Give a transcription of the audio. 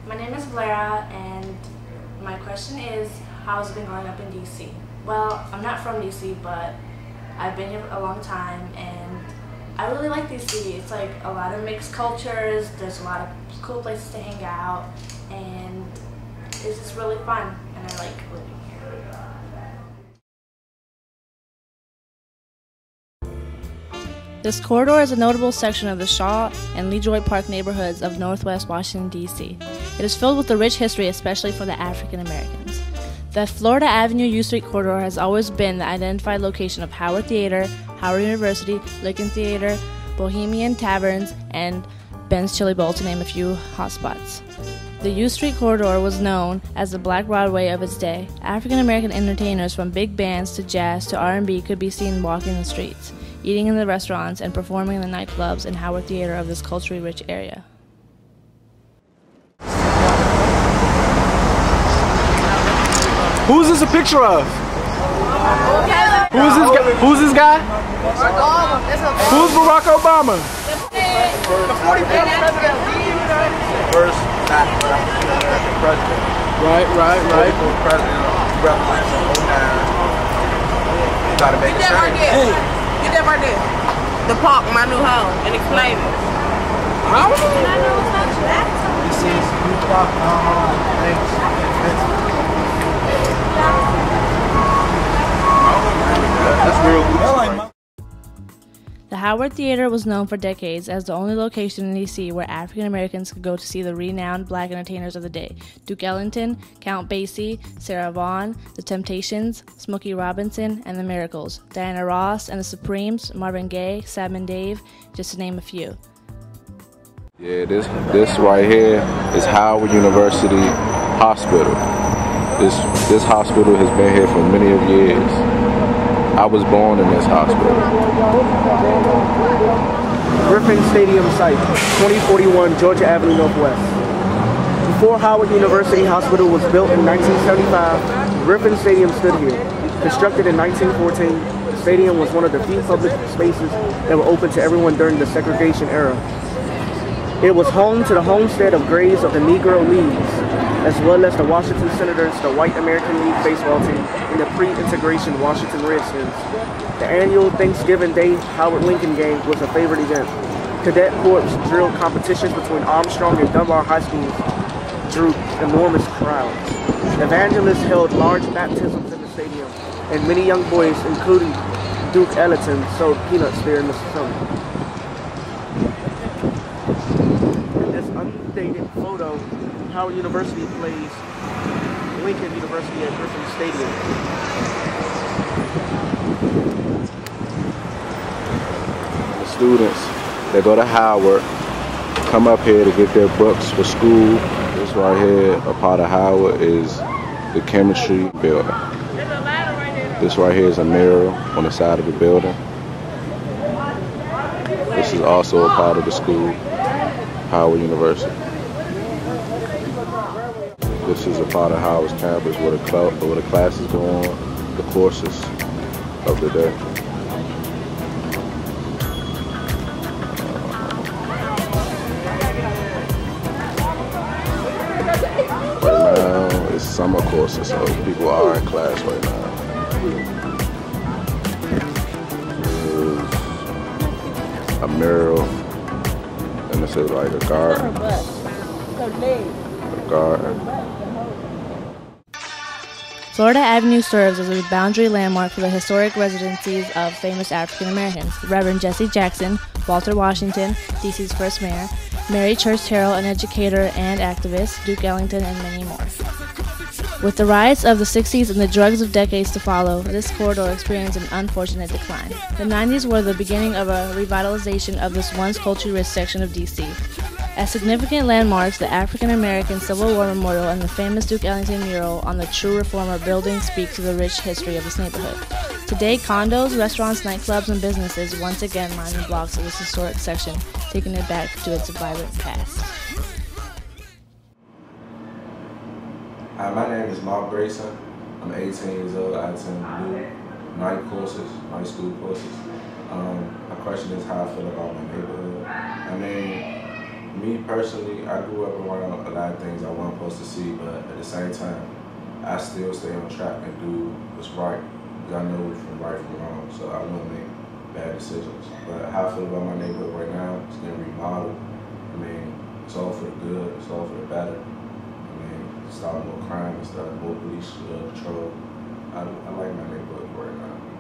My name is Valera, and my question is, how's it been growing up in DC? Well, I'm not from DC, but I've been here a long time, and I really like DC. It's like a lot of mixed cultures, there's a lot of cool places to hang out, and it's just really fun, and I like living here. This corridor is a notable section of the Shaw and LeDroit Park neighborhoods of Northwest Washington, D.C. It is filled with a rich history, especially for the African Americans. The Florida Avenue U Street corridor has always been the identified location of Howard Theater, Howard University, Lincoln Theater, Bohemian Taverns, and Ben's Chili Bowl, to name a few hotspots. The U Street corridor was known as the Black Broadway of its day. African American entertainers from big bands to jazz to R&B could be seen walking the streets, eating in the restaurants, and performing in the nightclubs and Howard Theater of this culturally rich area. Who's this a picture of? Who's this guy? Who's Barack Obama? The 45th president. First African president. Right. President represents the whole town. You gotta make it shine. Hey, get that right there. The park, my new home, and explain it. I don't know. This is new park. Thanks. That's real good. The Howard Theater was known for decades as the only location in D.C. where African Americans could go to see the renowned black entertainers of the day: Duke Ellington, Count Basie, Sarah Vaughan, The Temptations, Smokey Robinson, and The Miracles, Diana Ross and the Supremes, Marvin Gaye, Sam Dave, just to name a few. Yeah, this right here is Howard University Hospital. This hospital has been here for many of years. I was born in this hospital. Griffin Stadium site, 2041 Georgia Avenue Northwest. Before Howard University Hospital was built in 1975, Griffin Stadium stood here. Constructed in 1914, the stadium was one of the few public spaces that were open to everyone during the segregation era. It was home to the homestead of graves of the Negro Leagues, as well as the Washington Senators, the White American League baseball team, and the pre-integration Washington Redskins. The annual Thanksgiving Day Howard Lincoln game was a favorite event. Cadet Corps drill competitions between Armstrong and Dunbar high schools drew enormous crowds. Evangelists held large baptisms in the stadium, and many young boys, including Duke Ellington, sold peanuts there in the summer. In this undated photo, Howard University plays Lincoln University at Griffin Stadium. The students that go to Howard come up here to get their books for school. This right here, a part of Howard, is the chemistry building. This right here is a mirror on the side of the building. This is also a part of the school, Howard University. This is a part of Howard's campus where the classes go on, the courses of the day. Right now it's summer courses, so people are in class right now. This is a mural, and this is like a garden. A garden. Florida Avenue serves as a boundary landmark for the historic residencies of famous African Americans: Reverend Jesse Jackson, Walter Washington, D.C.'s first mayor, Mary Church Terrell, an educator and activist, Duke Ellington, and many more. With the riots of the 60s and the drugs of decades to follow, this corridor experienced an unfortunate decline. The 90s were the beginning of a revitalization of this once culturally rich section of D.C. As significant landmarks, the African American Civil War Memorial and the famous Duke Ellington mural on the True Reformer building speak to the rich history of this neighborhood. Today, condos, restaurants, nightclubs, and businesses once again line the blocks of this historic section, taking it back to its vibrant past. Hi, my name is Mark Grayson. I'm 18 years old. I attend new night school courses. My question is how I feel about my neighborhood. I mean, me personally, I grew up around a lot lot of things I wasn't supposed to see, but at the same time, I still stay on track and do what's right. Because I know from right from wrong, so I wouldn't make bad decisions. But how I feel about my neighborhood right now, it's getting remodeled. I mean, it's all for the good, it's all for the better. I mean, stop more crime and stuff, more police patrol. I like my neighborhood right now.